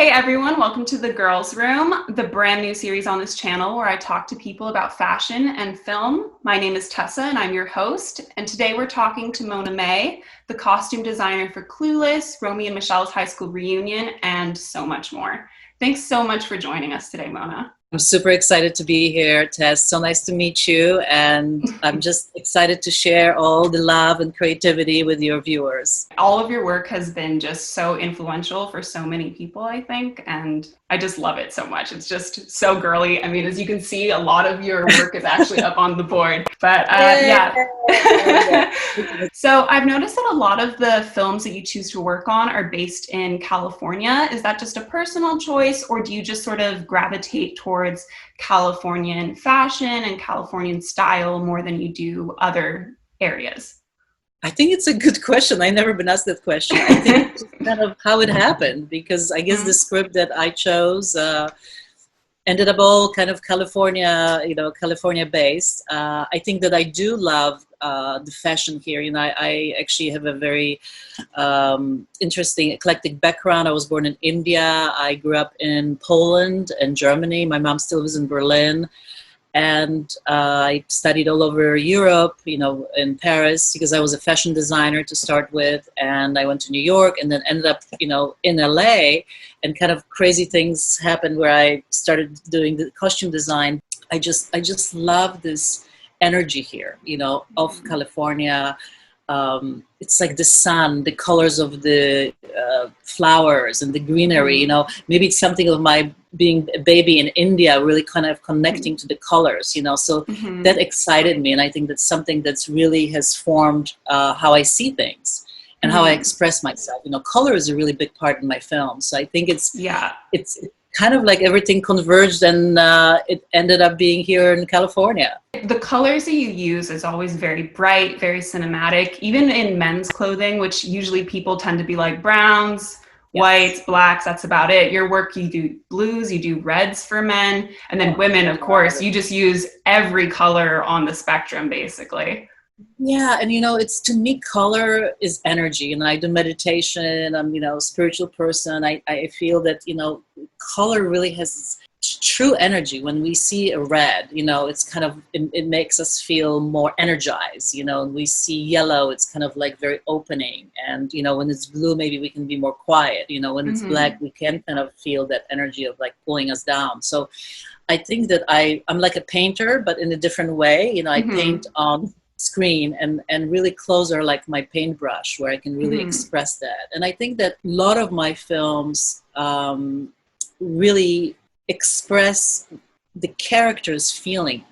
Hey everyone, welcome to the Girls Room, the brand new series on this channel where I talk to people about fashion and film. My name is Tessa and I'm your host. And today we're talking to Mona May, the costume designer for Clueless, Romy and Michelle's high school reunion, and so much more. Thanks so much for joining us today, Mona. I'm super excited to be here, Tess. So nice to meet you. And I'm just excited to share all the love and creativity with your viewers. All of your work has been just so influential for so many people, I think. And I just love it so much. It's just so girly. I mean, as you can see, a lot of your work is actually up on the board. But yeah. So I've noticed that a lot of the films that you choose to work on are based in California. Is that just a personal choice, or do you just sort of gravitate towards Californian fashion and Californian style more than you do other areas? I think it's a good question. I've never been asked that question. I think it's kind of how it happened, because I guess the script that I chose ended up all kind of California, California based. I think that I do love the fashion here. I actually have a very interesting eclectic background. I was born in India. I grew up in Poland and Germany. My mom still lives in Berlin. And I studied all over Europe, in Paris, because I was a fashion designer to start with. And I went to New York and then ended up, in LA, and kind of crazy things happened where I started doing the costume design. I just love this energy here, of California. It's like the sun, the colors of the flowers and the greenery, maybe it's something of my being a baby in India, really kind of connecting to the colors, so that excited me. And I think that's something that's really has formed how I see things and how I express myself. Color is a really big part in my film. So I think it's kind of like everything converged, and it ended up being here in California. The colors that you use is always very bright, very cinematic, even in men's clothing, which usually people tend to be like browns, whites, blacks, that's about it. Your work, you do blues, you do reds for men, and then women, of course, you just use every color on the spectrum, basically. Yeah, and it's, to me, color is energy, and I do meditation. I'm a spiritual person. I feel that color really has true energy. When we see a red, it's kind of it makes us feel more energized. And we see yellow, it's kind of like very opening. And when it's blue, maybe we can be more quiet. When it's black, we can kind of feel that energy of like pulling us down. So I think that I'm like a painter, but in a different way. I paint on screen, and really clothes are like my paintbrush, where I can really express that. And I think that a lot of my films really express the character's feeling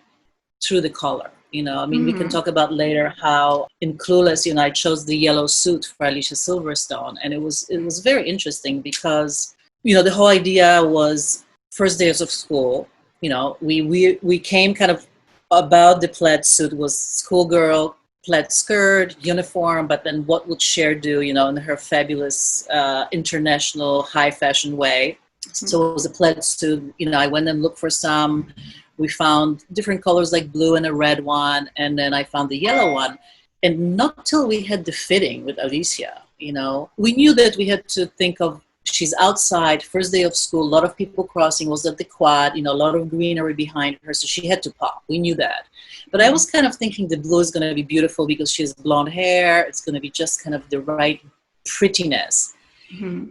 through the color. We can talk about later how in Clueless, I chose the yellow suit for Alicia Silverstone, and it was very interesting because the whole idea was first days of school. We came kind of about the plaid suit was schoolgirl, plaid skirt, uniform, but then what would Cher do, in her fabulous international high fashion way. So it was a plaid suit. I went and looked for some. We found different colors like blue and a red one, and then I found the yellow one. And not till we had the fitting with Alicia, we knew that we had to think of, she's outside, first day of school, a lot of people crossing, was at the quad, a lot of greenery behind her, so she had to pop. We knew that. But I was kind of thinking the blue is going to be beautiful because she has blonde hair. It's going to be just kind of the right prettiness.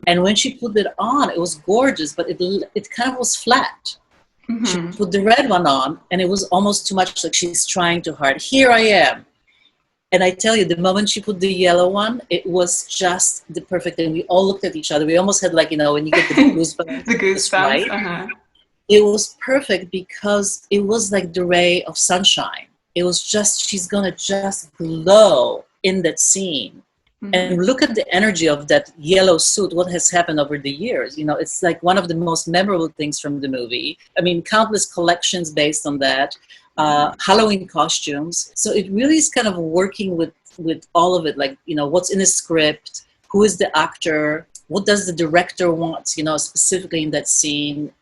And when she put it on, it was gorgeous, but it kind of was flat. She put the red one on, and it was almost too much, like she's trying too hard. Here I am. And I tell you, the moment she put the yellow one, it was just the perfect thing. We all looked at each other. We almost had when you get the goosebumps. The goosebumps, right? It was perfect because it was like the ray of sunshine. It was just, she's going to just glow in that scene. And look at the energy of that yellow suit, what has happened over the years. It's like one of the most memorable things from the movie. I mean, countless collections based on that. Halloween costumes. So it really is kind of working with all of it, like, what's in the script, who is the actor, what does the director want, specifically in that scene,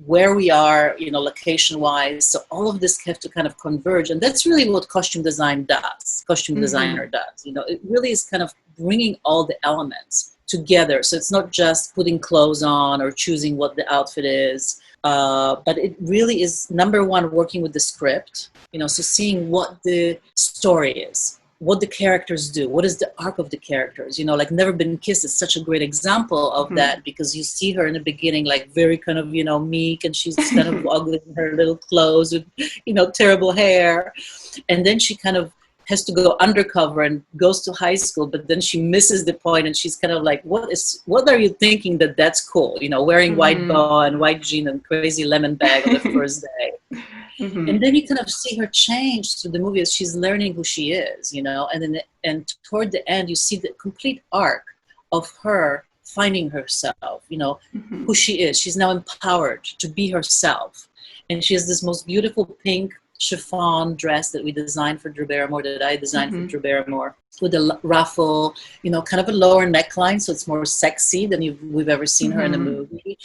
where we are, location-wise. So all of this have to kind of converge. And that's really what costume design does, designer does. It really is kind of bringing all the elements together. So it's not just putting clothes on or choosing what the outfit is, but it really is, number one, working with the script, so seeing what the story is, what the characters do, what is the arc of the characters, like Never Been Kissed is such a great example of that, because you see her in the beginning like very kind of, meek, and she's kind of ugly in her little clothes with, terrible hair. And then she kind of has to go undercover and goes to high school, but then she misses the point, and she's kind of like, what are you thinking that's cool? Wearing white bow and white jean and crazy lemon bag on the first day. And then you kind of see her change through the movie as she's learning who she is, and toward the end, you see the complete arc of her finding herself, who she is. She's now empowered to be herself. And she has this most beautiful pink chiffon dress that we designed for Drew Barrymore, that I designed for Drew Barrymore, with a ruffle, kind of a lower neckline, so it's more sexy than we've ever seen her in a movie.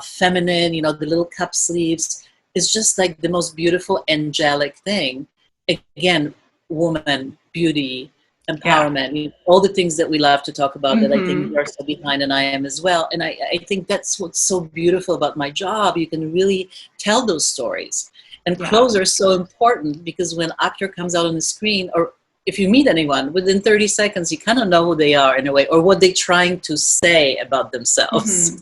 Feminine, the little cup sleeves. It's just like the most beautiful, angelic thing. Again, woman, beauty, empowerment, all the things that we love to talk about that I think you're so behind, and I am as well. And I think that's what's so beautiful about my job. You can really tell those stories. And clothes are so important, because when an actor comes out on the screen, or if you meet anyone, within 30 seconds, you kind of know who they are in a way, or what they're trying to say about themselves.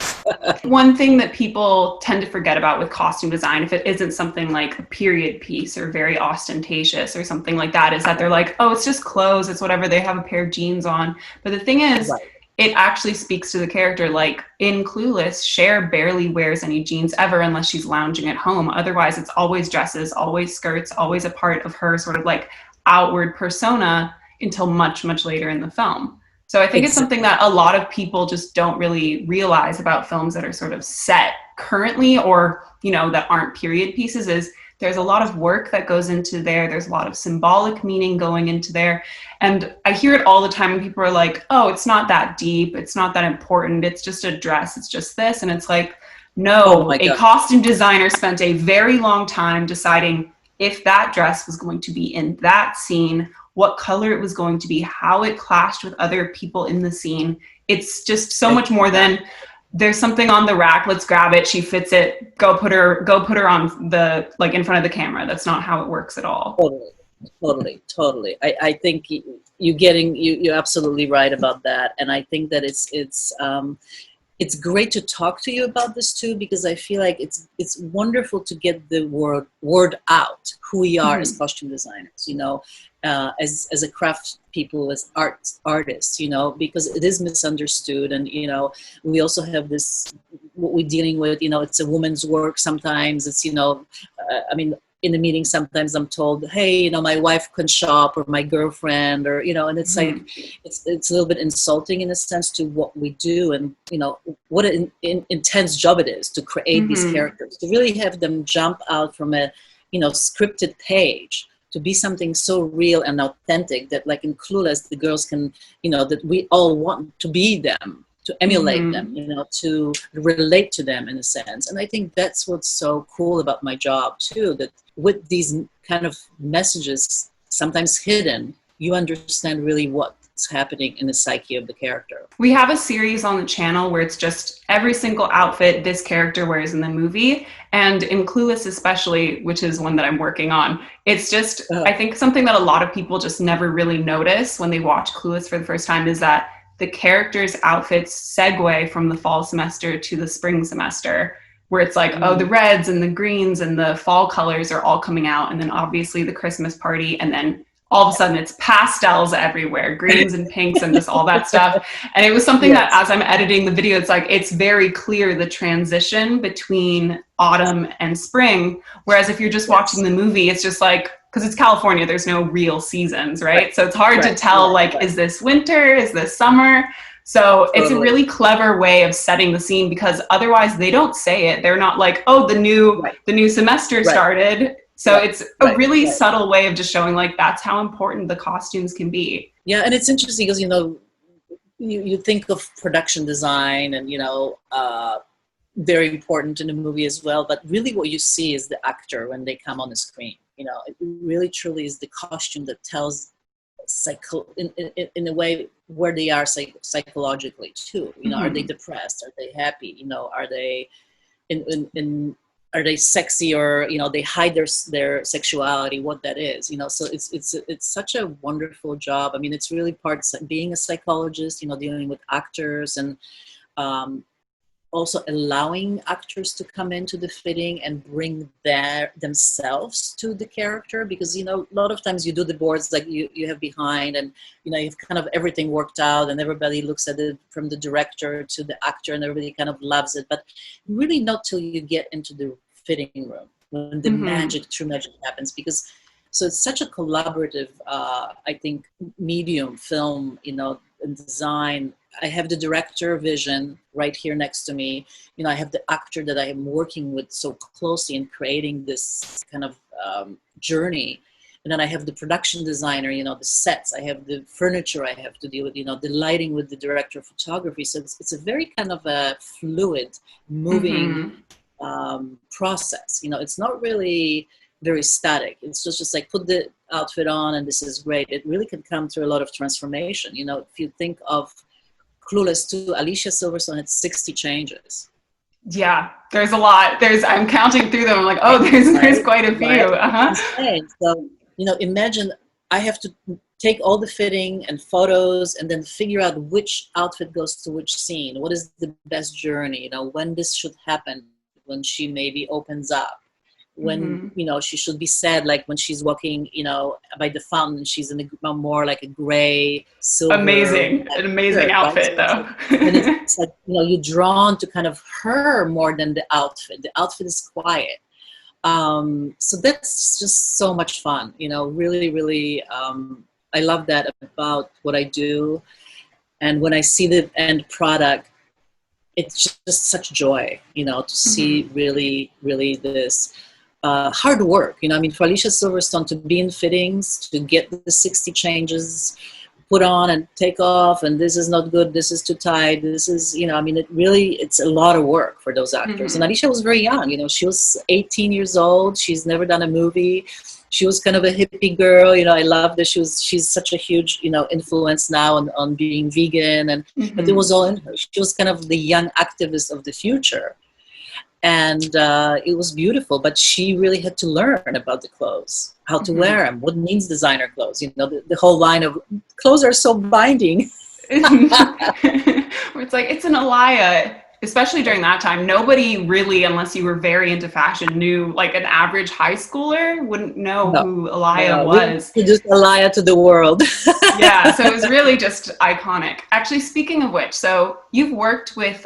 One thing that people tend to forget about with costume design, if it isn't something like a period piece or very ostentatious or something like that, is that they're like, oh, it's just clothes. It's whatever. They have a pair of jeans on. But the thing is, it actually speaks to the character. Like in Clueless, Cher barely wears any jeans ever unless she's lounging at home. Otherwise, it's always dresses, always skirts, always a part of her sort of like outward persona until much, much later in the film. So I think it's something that a lot of people just don't really realize about films that are sort of set currently, or, that aren't period pieces, is there's a lot of work that goes into there. There's a lot of symbolic meaning going into there. And I hear it all the time when people are like, oh, it's not that deep. It's not that important. It's just a dress. It's just this. And it's like, no, a costume designer spent a very long time deciding if that dress was going to be in that scene, what color it was going to be, how it clashed with other people in the scene. It's just so much more than there's something on the rack, let's grab it, she fits it, go put her on the, like, in front of the camera. That's not how it works at all. Totally. I think you're absolutely right about that. And I think that it's great to talk to you about this too, because I feel like it's wonderful to get the word out who we are as costume designers, as a craft people, as artists, because it is misunderstood. And, we also have this, what we're dealing with, it's a woman's work sometimes. It's, in the meeting, sometimes I'm told, hey, my wife can shop, or my girlfriend, or, and it's like, it's a little bit insulting in a sense to what we do. And, what an intense job it is to create these characters, to really have them jump out from a, scripted page, to be something so real and authentic that, like in Clueless, the girls can, that we all want to be them, to emulate them, to relate to them in a sense. And I think that's what's so cool about my job too, that with these kind of messages, sometimes hidden, you understand really what's happening in the psyche of the character. We have a series on the channel where it's just every single outfit this character wears in the movie. And in Clueless especially, which is one that I'm working on, it's just, I think something that a lot of people just never really notice when they watch Clueless for the first time is that the characters' outfits segue from the fall semester to the spring semester, where it's like, oh, the reds and the greens and the fall colors are all coming out. And then obviously the Christmas party. And then all of a sudden it's pastels everywhere, greens and pinks and just all that stuff. And it was something that as I'm editing the video, it's like, it's very clear the transition between autumn and spring. Whereas if you're just watching the movie, it's just like, because it's California, there's no real seasons, right? So it's hard to tell, is this winter? Is this summer? So it's a really clever way of setting the scene, because otherwise they don't say it. They're not like, oh, the new semester started. So it's a really subtle way of just showing, like, that's how important the costumes can be. Yeah, and it's interesting because, you think of production design and, very important in a movie as well. But really what you see is the actor when they come on the screen. It really truly is the costume that tells in a way where they are psychologically too. You know, are they depressed? Are they happy? You know, are they in are they sexy, or you know, they hide their sexuality, what that is, you know. So it's such a wonderful job. I mean, it's really part being a psychologist, you know, dealing with actors, and also allowing actors to come into the fitting and bring themselves to the character, because you know, a lot of times you do the boards like you have behind, and you know, you've kind of everything worked out, and everybody looks at it from the director to the actor, and everybody kind of loves it. But really not till you get into the fitting room when the true magic happens, because so it's such a collaborative I think medium, film, you know, and design. I have the director vision right here next to me. You know, I have the actor that I am working with so closely in creating this kind of journey. And then I have the production designer, you know, the sets. I have the furniture I have to deal with, you know, the lighting with the director of photography. So it's a very kind of a fluid, moving process. You know, it's not really very static. It's just like put the outfit on and this is great. It really can come through a lot of transformation. You know, if you think of Clueless too, Alicia Silverstone had 60 changes. Yeah, there's a lot. I'm counting through them. I'm like, oh, there's quite a few. Right. So, you know, imagine I have to take all the fitting and photos and then figure out which outfit goes to which scene. What is the best journey? You know, when this should happen, when she maybe opens up, when you know, she should be sad, like when she's walking, you know, by the fountain, she's in a more like a gray silver, an amazing outfit, right? Though. And it's like, you know, you're drawn to kind of her more than the outfit. The outfit is quiet. So that's just so much fun, you know. Really I love that about what I do. And when I see the end product, it's just such joy, you know, to see really this hard work, you know. I mean, for Alicia Silverstone to be in fittings, to get the 60 changes, put on and take off, and this is not good, this is too tight, this is, you know, I mean, it's a lot of work for those actors. And Alicia was very young, you know, she was 18 years old. She's never done a movie. She was kind of a hippie girl, you know. I love that she's such a huge, you know, influence now on being vegan, and but it was all in her. She was kind of the young activist of the future. And it was beautiful, but she really had to learn about the clothes, how to wear them, what means designer clothes. You know, the whole line of clothes are so binding. Where it's like, it's an Alaya. Especially during that time, nobody really, unless you were very into fashion, knew, like an average high schooler wouldn't know who Alaya was. We just Alaya to the world. Yeah, so it was really just iconic. Actually, speaking of which, so you've worked with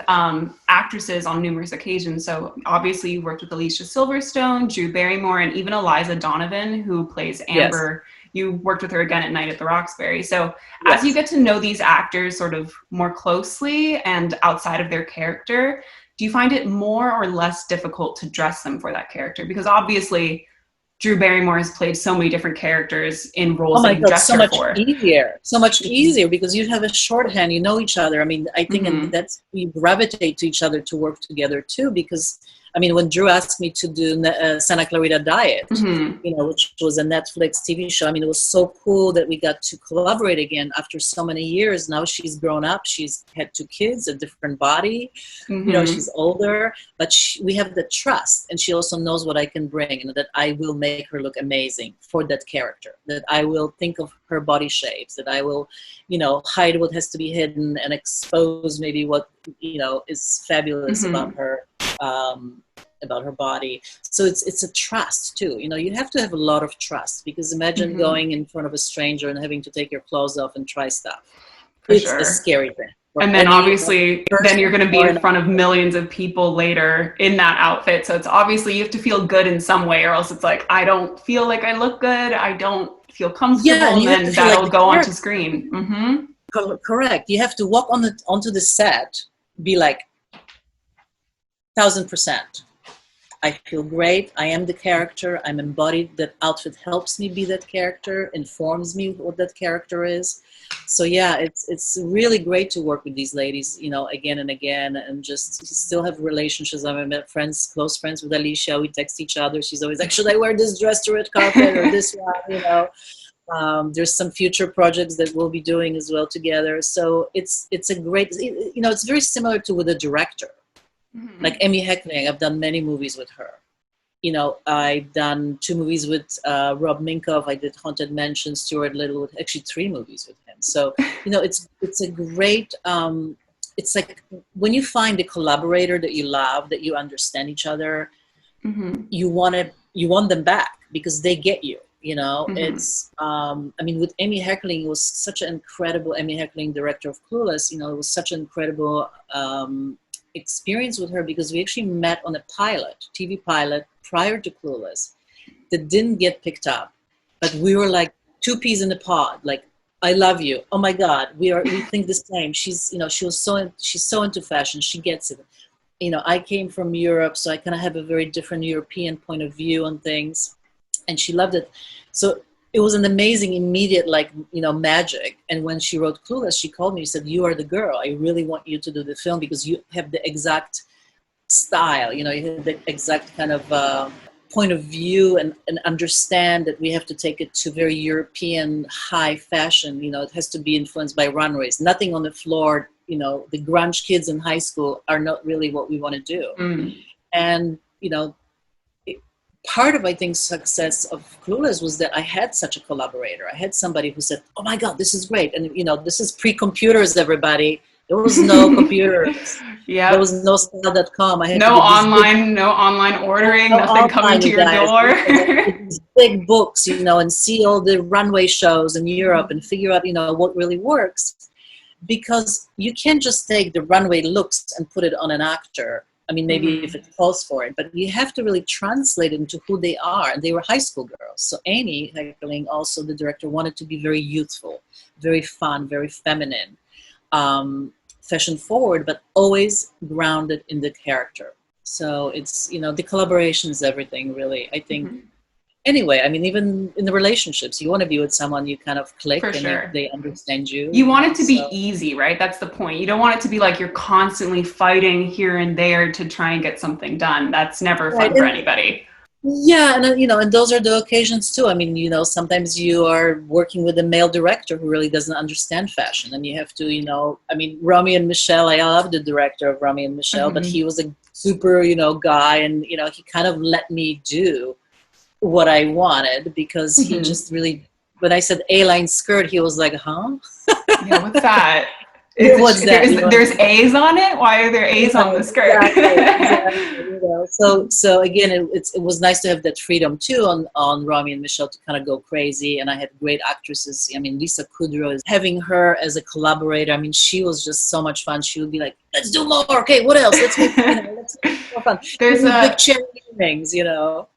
actresses on numerous occasions. So obviously you worked with Alicia Silverstone, Drew Barrymore, and even Eliza Donovan, who plays Amber. Yes. You worked with her again at Night at the Roxbury. So as you get to know these actors sort of more closely and outside of their character, do you find it more or less difficult to dress them for that character? Because obviously Drew Barrymore has played so many different characters in roles that you dressed her for. So much easier because you have a shorthand, you know each other. I mean, I think and that's, we gravitate to each other to work together too, because I mean, when Drew asked me to do Santa Clarita Diet, you know, which was a Netflix TV show, I mean, it was so cool that we got to collaborate again after so many years. Now she's grown up. She's had 2 kids, a different body. You know, she's older, but we have the trust. And she also knows what I can bring, and that I will make her look amazing for that character, that I will think of her body shapes, that I will, you know, hide what has to be hidden and expose maybe what, you know, is fabulous about her body. So it's a trust too. You know, you have to have a lot of trust, because imagine going in front of a stranger and having to take your clothes off and try stuff. It's a scary thing. And then obviously, then you're going to be in front of millions of people later in that outfit. So it's obviously you have to feel good in some way, or else it's like, I don't feel like I look good. I don't feel comfortable. Yeah, and then that'll like go onto screen. Correct. You have to walk onto the set, be like 1000%. I feel great. I am the character. I'm embodied. That outfit helps me be that character, informs me what that character is. So yeah, it's really great to work with these ladies, you know, again and again, and just still have relationships. I met close friends with Alicia. We text each other. She's always like, should I wear this dress to red carpet or this one, you know? There's some future projects that we'll be doing as well together. So it's a great, it's very similar to with a director. Mm-hmm. Like Emmy Heckling, I've done many movies with her. I've done 2 movies with Rob Minkoff. I did Haunted Mansion, Stuart Little, actually 3 movies with him. So, it's a great, it's like when you find a collaborator that you love, that you understand each other, mm-hmm. you want them back because they get you. Mm-hmm. It's, with Emmy Heckling, it was such an incredible, Emmy Heckling, director of Clueless, it was such an incredible experience with her because we actually met on a TV pilot prior to Clueless that didn't get picked up. But we were like 2 peas in a pod, like, I love you. Oh my God, we think the same. She's so into fashion. She gets it. I came from Europe, so I kind of have a very different European point of view on things. And she loved it. So it was an amazing, immediate, magic. And when she wrote Clueless, she called me and said, you are the girl. I really want you to do the film because you have the exact style. You have the exact kind of point of view and understand that we have to take it to very European high fashion. It has to be influenced by runways. Nothing on the floor. The grunge kids in high school are not really what we want to do. Mm. And, part of, I think, success of Clueless was that I had such a collaborator. I had somebody who said, oh my God, this is great. And, this is pre-computers, everybody. There was no computers. Yeah. There was no style.com. No online ordering, nothing coming to your door. These big books, and see all the runway shows in Europe and figure out, what really works. Because you can't just take the runway looks and put it on an actor. Maybe if it calls for it, but you have to really translate it into who they are. And they were high school girls. So Amy Heckling, also the director, wanted to be very youthful, very fun, very feminine, fashion forward, but always grounded in the character. So it's, the collaboration is everything, really. I think, anyway, even in the relationships, you want to be with someone you kind of click. For and sure. They understand you. You want it to be easy, right? That's the point. You don't want it to be like you're constantly fighting here and there to try and get something done. That's never fun for anybody. Yeah, and those are the occasions too. Sometimes you are working with a male director who really doesn't understand fashion, and you have to, Romy and Michelle. I love the director of Romy and Michelle, but he was a super, guy, and he kind of let me do what I wanted because he just really, when I said A-line skirt, he was like, huh? Yeah, what's that? What's that? There's A's on it? Why are there A's on the skirt? Exactly. So again, it was nice to have that freedom too on Romy and Michelle to kind of go crazy. And I had great actresses. Lisa Kudrow, having her as a collaborator. She was just so much fun. She would be like, let's do more. Okay, what else? Let's make more fun. There's big cherry earrings,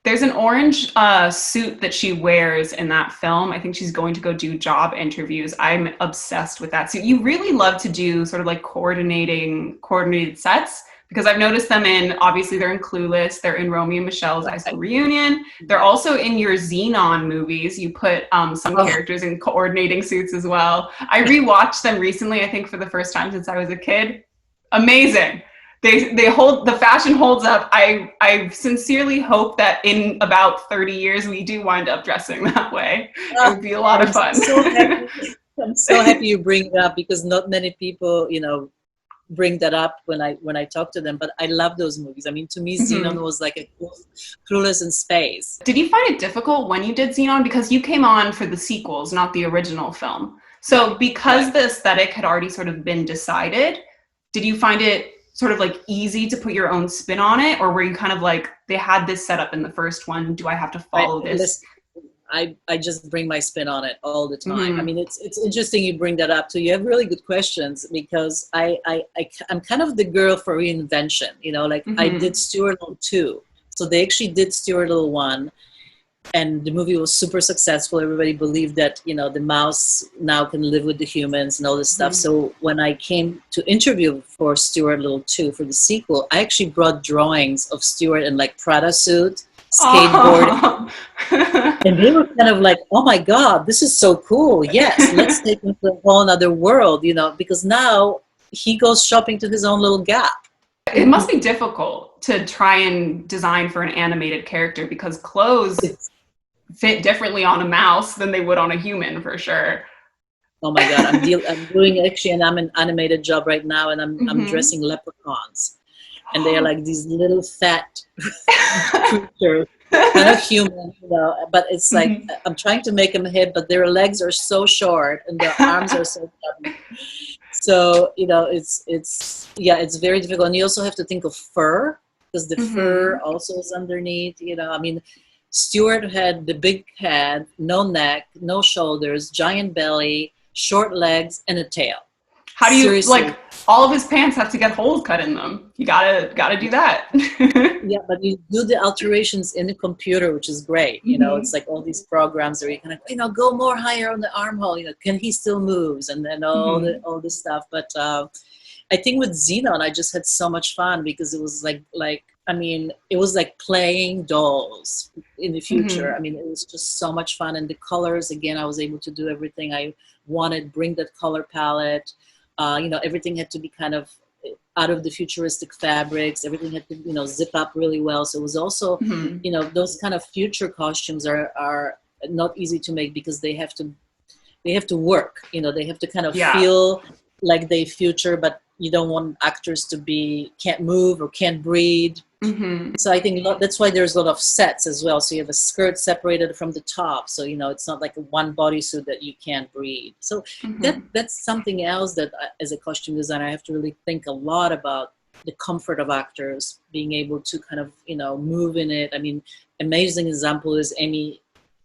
There's an orange suit that she wears in that film. I think she's going to go do job interviews. I'm obsessed with that suit. You really love to do sort of like coordinated sets. Because I've noticed them obviously they're in Clueless, they're in Romy and Michelle's High School Reunion. They're also in your Xenon movies. You put some characters in coordinating suits as well. I rewatched them recently, I think for the first time since I was a kid. Amazing. The fashion holds up. I sincerely hope that in about 30 years we do wind up dressing that way. It would be a lot of fun. I'm so happy you bring it up because not many people, bring that up when I talk to them, but I love those movies. To me, Xenon was like a Clueless in space. Did you find it difficult when you did Xenon? Because you came on for the sequels, not the original film. So because the aesthetic had already sort of been decided, did you find it sort of like easy to put your own spin on it? Or were you kind of like, they had this set up in the first one, do I have to follow this? I just bring my spin on it all the time. It's interesting you bring that up too. You have really good questions because I'm kind of the girl for reinvention. I did Stuart Little 2. So they actually did Stuart Little 1 and the movie was super successful. Everybody believed that, the mouse now can live with the humans and all this stuff. So when I came to interview for Stuart Little 2 for the sequel, I actually brought drawings of Stuart in like Prada suit, skateboarding. And they were kind of like, oh my God, this is so cool. Yes, let's take him to a whole other world, because now he goes shopping to his own little Gap. It must be difficult to try and design for an animated character because clothes fit differently on a mouse than they would on a human, for sure. Oh my God, I'm doing actually, and I'm an animated job right now, and I'm Mm-hmm. dressing leprechauns, and they are like these little fat creatures, kind of human, but it's like Mm-hmm. I'm trying to make them hip, but their legs are so short and their arms are so chubby. So it's very difficult, and you also have to think of fur because the fur Mm-hmm. also is underneath. I mean, Stuart had the big head, no neck, no shoulders, giant belly, short legs, and a tail. How do you Seriously. all of his pants have to get holes cut in them? You gotta do that. Yeah, but you do the alterations in the computer, which is great. Mm-hmm. It's like all these programs where you kind of, go more higher on the armhole. Can he still moves? And then Mm-hmm. all this stuff. But I think with Xenon, I just had so much fun because it was I mean, it was like playing dolls in the future. Mm-hmm. I mean, it was just so much fun. And the colors, again, I was able to do everything I wanted, bring that color palette. Everything had to be kind of out of the futuristic fabrics. Everything had to, zip up really well. So it was also, Mm-hmm. those kind of future costumes are not easy to make because they have to work. They have to kind of Yeah. feel like they future, but you don't want actors to be can't move or can't breathe. Mm-hmm. So I think that's why there's a lot of sets as well. So you have a skirt separated from the top, so it's not like a one bodysuit that you can't breathe. So Mm-hmm. that's something else that as a costume designer I have to really think a lot about the comfort of actors being able to kind of move in it. I mean, amazing example is Amy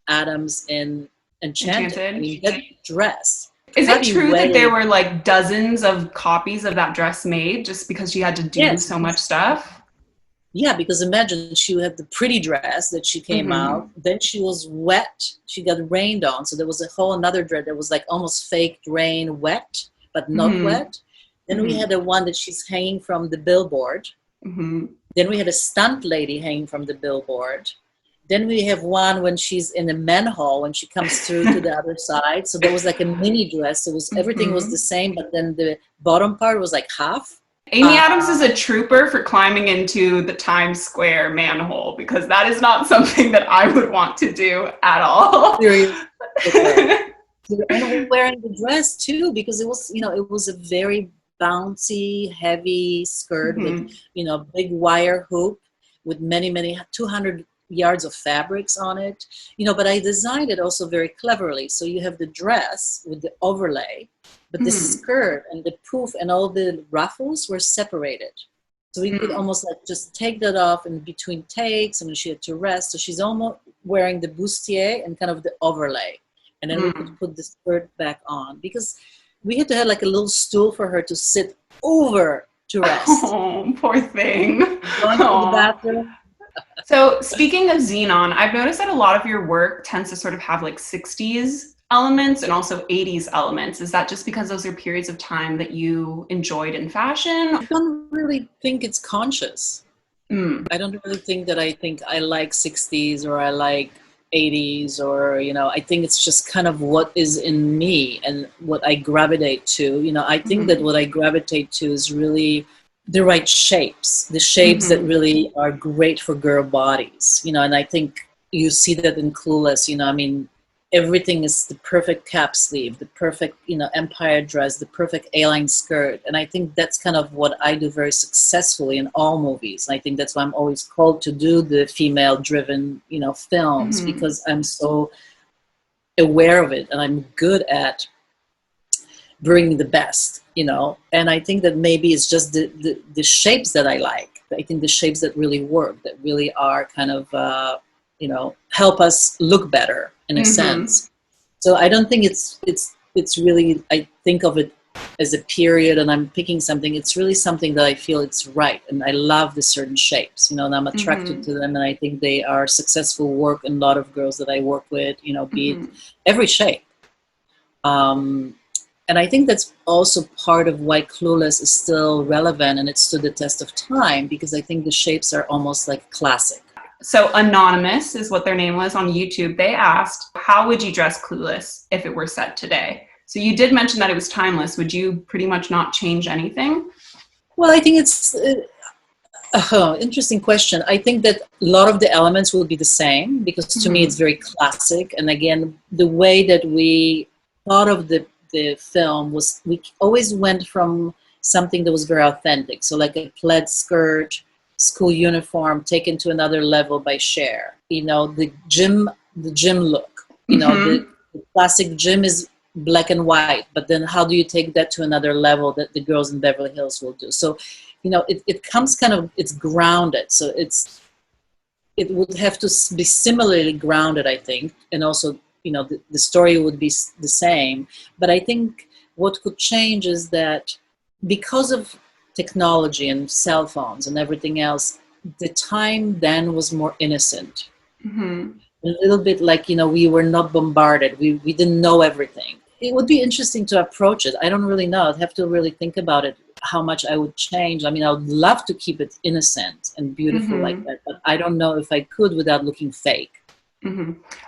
Adams in Enchanted. I Enchanted. mean, that dress, Is it heavy true that there weight. were dozens of copies of that dress made just because she had to do Yes, so much stuff? yeah, because imagine she had the pretty dress that she came Mm-hmm. out, then she was wet, she got rained on, so there was a whole another dress that was like almost fake rain, wet, but not Mm-hmm. wet. Then we Mm-hmm. had the one that she's hanging from the billboard. Mm-hmm. Then we had a stunt lady hanging from the billboard. Then we have one when she's in a manhole when she comes through to the other side. So there was like a mini dress. It was everything was Mm-hmm. the same, but then the bottom part was like half. Amy Adams is Uh, a trooper for climbing into the Times Square manhole because that is not something that I would want to do at all. Serious. And wearing the dress too, because it was a very bouncy, heavy skirt with, Mm-hmm. big wire hoop with many 200 yards of fabrics on it. But I designed it also very cleverly. So you have the dress with the overlay, but the Mm-hmm. skirt and the poof and all the ruffles were separated. So we could almost like just take that off in between takes, and when she had to rest. So she's almost wearing the bustier and kind of the overlay. And then we could Mm. put the skirt back on because we had to have like a little stool for her to sit over to rest. Oh, poor thing. Going to the Oh. bathroom. So, speaking of Xenon, I've noticed that a lot of your work tends to sort of have 60s elements and also 80s elements. Is that just because those are periods of time that you enjoyed in fashion? I don't really think it's conscious. Mm. I don't really think that I think I like 60s or I like 80s or, I think it's just kind of what is in me and what I gravitate to. I think that Mm-hmm. what I gravitate to is really the right shapes, the shapes that Mm-hmm. really are great for girl bodies, and I think you see that in Clueless. I mean, everything is the perfect cap sleeve, the perfect, empire dress, the perfect A-line skirt. And I think that's kind of what I do very successfully in all movies. And I think that's why I'm always called to do the female driven, films, Mm-hmm. because I'm so aware of it and I'm good at bringing the best, and I think that maybe it's just the shapes that I like. I think the shapes that really work, that really are kind of, help us look better in a Mm-hmm. sense. So I don't think it's really, I think of it as a period and I'm picking something. It's really something that I feel it's right. And I love the certain shapes, and I'm attracted Mm-hmm. to them. And I think they are successful work. And a lot of girls that I work with, be it Mm-hmm. every shape. Um, and I think that's also part of why Clueless is still relevant and it stood the test of time, because I think the shapes are almost like classic. So, Anonymous is what their name was on YouTube. They asked, how would you dress Clueless if it were set today? So, you did mention that it was timeless. Would you pretty much not change anything? Well, I think Oh, interesting question. I think that a lot of the elements will be the same because to me it's very classic. And again, the way that we thought of the film was we always went from something that was very authentic. So like a plaid skirt, school uniform taken to another level by Cher. You know, the gym look. You know, the classic gym is black and white, but then how do you take that to another level that the girls in Beverly Hills will do? So, you know, it comes kind of, it's grounded. So it would have to be similarly grounded, I think. And also, you know, the story would be the same. But I think what could change is that because of technology and cell phones and everything else, the time then was more innocent. A little bit like, you know, we were not bombarded. We didn't know everything. It would be interesting to approach it. I don't really know. I'd have to really think about it, how much I would change. I mean, I would love to keep it innocent and beautiful like that, but I don't know if I could without looking fake.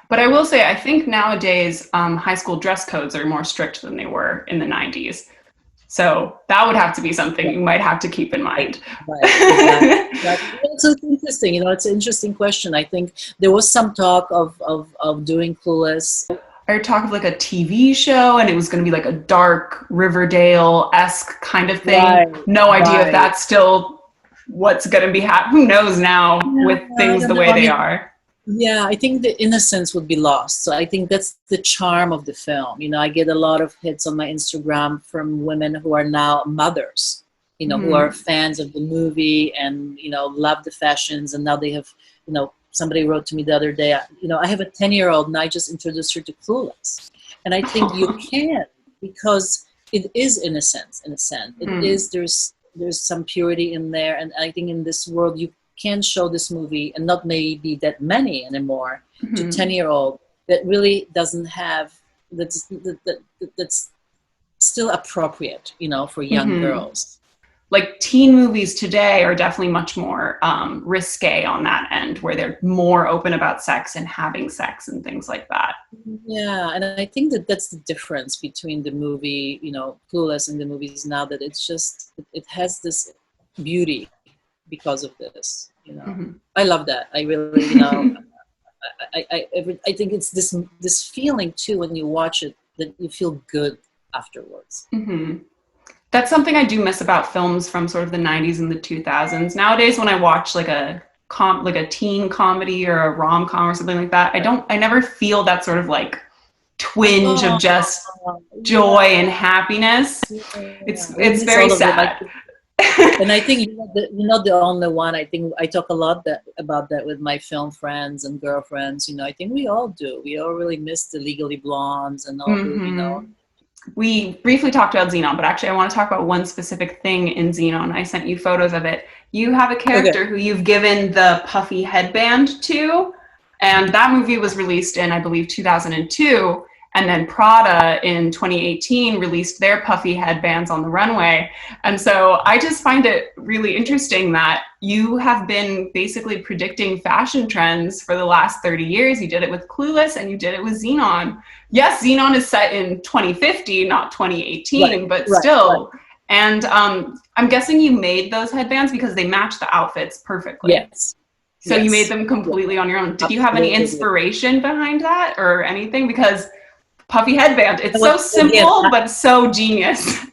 But I will say, I think nowadays high school dress codes are more strict than they were in the 90s. So that would have to be something you might have to keep in mind. Right, exactly. So it's interesting. You know, it's an interesting question. I think there was some talk of doing Clueless. I talk of like a TV show, and it was going to be like a dark Riverdale-esque kind of thing. Right, no idea if that's still what's going to be happening. Who knows now with things the way they are. Yeah, I think the innocence would be lost. So I think that's the charm of the film. You know, I get a lot of hits on my Instagram from women who are now mothers, you know, who are fans of the movie and, you know, love the fashions. And now they have, you know, somebody wrote to me the other day, you know, I have a 10-year-old and I just introduced her to Clueless. And I think you can, because it is innocence in a sense. It is, there's some purity in there. And I think in this world, you can show this movie, and not maybe that many anymore, to 10-year-old that really doesn't have, that's still appropriate, you know, for young girls. Like teen movies today are definitely much more risque on that end, where they're more open about sex and having sex and things like that. Yeah, and I think that that's the difference between the movie, you know, Clueless, and the movies now, that it's just, it has this beauty because of this, you know. I love that. I really, you know, I think it's this feeling too when you watch it, that you feel good afterwards. That's something I do miss about films from sort of the 90s and the 2000s. Nowadays, when I watch like a teen comedy or a rom-com or something like that, I never feel that sort of like twinge of just joy and happiness. It's very sad. And I think you're not the only one. I think I talk a lot about that with my film friends and girlfriends. You know, I think we all do. We all really miss the Legally Blondes and all the, you know. We briefly talked about Xenon, but actually I want to talk about one specific thing in Xenon. I sent you photos of it. You have a character who you've given the puffy headband to, and that movie was released in, I believe, 2002. And then Prada in 2018 released their puffy headbands on the runway. And so I just find it really interesting that you have been basically predicting fashion trends for the last 30 years. You did it with Clueless and you did it with Xenon. Yes, Xenon is set in 2050, not 2018, but still. Right. And I'm guessing you made those headbands because they match the outfits perfectly. Yes. So you made them completely on your own. Did you have any inspiration behind that or anything? Because puffy headband, it's so simple but so genius.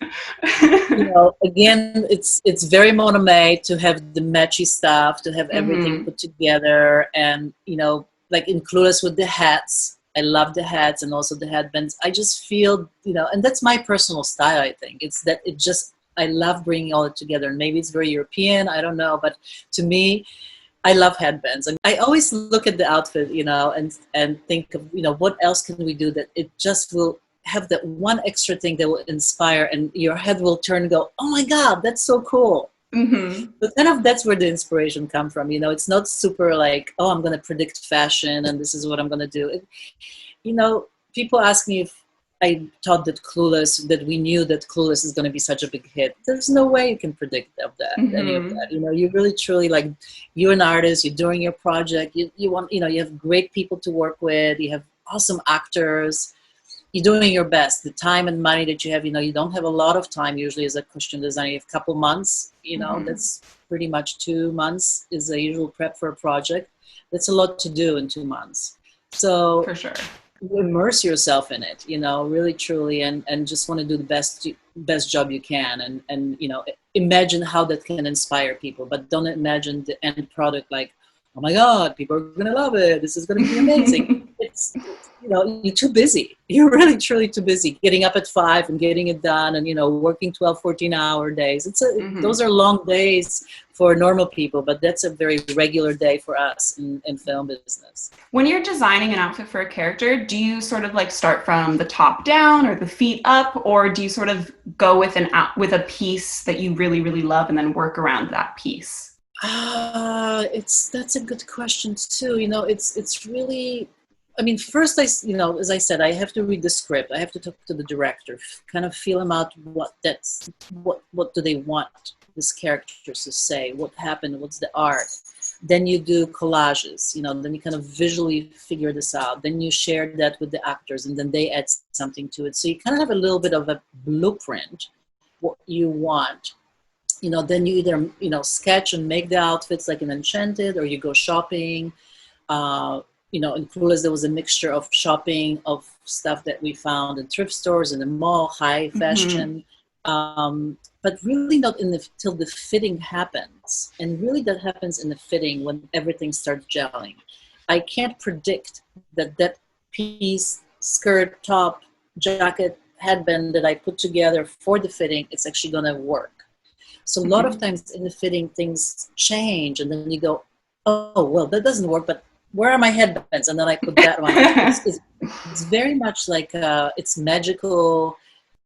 You know, again, it's very Monome to have the matchy stuff, to have everything put together. And, you know, like in Clueless with the hats, I love the hats and also the headbands. I just feel, you know, and that's my personal style, I think. It's that it just, I love bringing all it together. And maybe it's very European, I don't know. But to me, I love headbands. And I always look at the outfit, you know, and think of, you know, what else can we do that it just will have that one extra thing that will inspire, and your head will turn and go, oh my God, that's so cool. But kind of that's where the inspiration comes from. You know, it's not super like, oh, I'm going to predict fashion and this is what I'm going to do. You know, people ask me if I thought that we knew that Clueless is going to be such a big hit. There's no way you can predict any of that. You know, you really truly, like, you're an artist, you're doing your project, you want, you know, you have great people to work with, you have awesome actors. you're doing your best. The time and money that you have, you don't have a lot of time usually as a costume designer. You have a couple months, that's pretty much 2 months is the usual prep for a project. That's a lot to do in 2 months. So For sure. you immerse yourself in it, really truly, and just want to do the best job you can, and imagine how that can inspire people, but don't imagine the end product like, oh my God, people are going to love it. This is going to be amazing. It's you're too busy. You're really, truly too busy getting up at 5 and getting it done and, working 12, 14-hour days. Those are long days for normal people, but that's a very regular day for us in film business. When you're designing an outfit for a character, do you sort of like start from the top down or the feet up, or do you sort of go with a piece that you really, really love and then work around that piece? That's a good question too. It's really, first as I said, I have to read the script. I have to talk to the director, kind of feel them out. What do they want this characters to say? What happened? What's the art? Then you do collages. Then you kind of visually figure this out. Then you share that with the actors, and then they add something to it. So you kind of have a little bit of a blueprint, what you want. Then you either, sketch and make the outfits like in Enchanted, or you go shopping. In Clueless, there was a mixture of shopping of stuff that we found in thrift stores, in the mall, high fashion, but really not till the fitting happens. And really that happens in the fitting when everything starts gelling. I can't predict that piece, skirt, top, jacket, headband that I put together for the fitting, it's actually going to work. So a lot of times in the fitting, things change, and then you go, oh, well, that doesn't work, but where are my headbands? And then I put that one. It's very much like it's magical.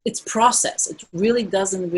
It's process. It really doesn't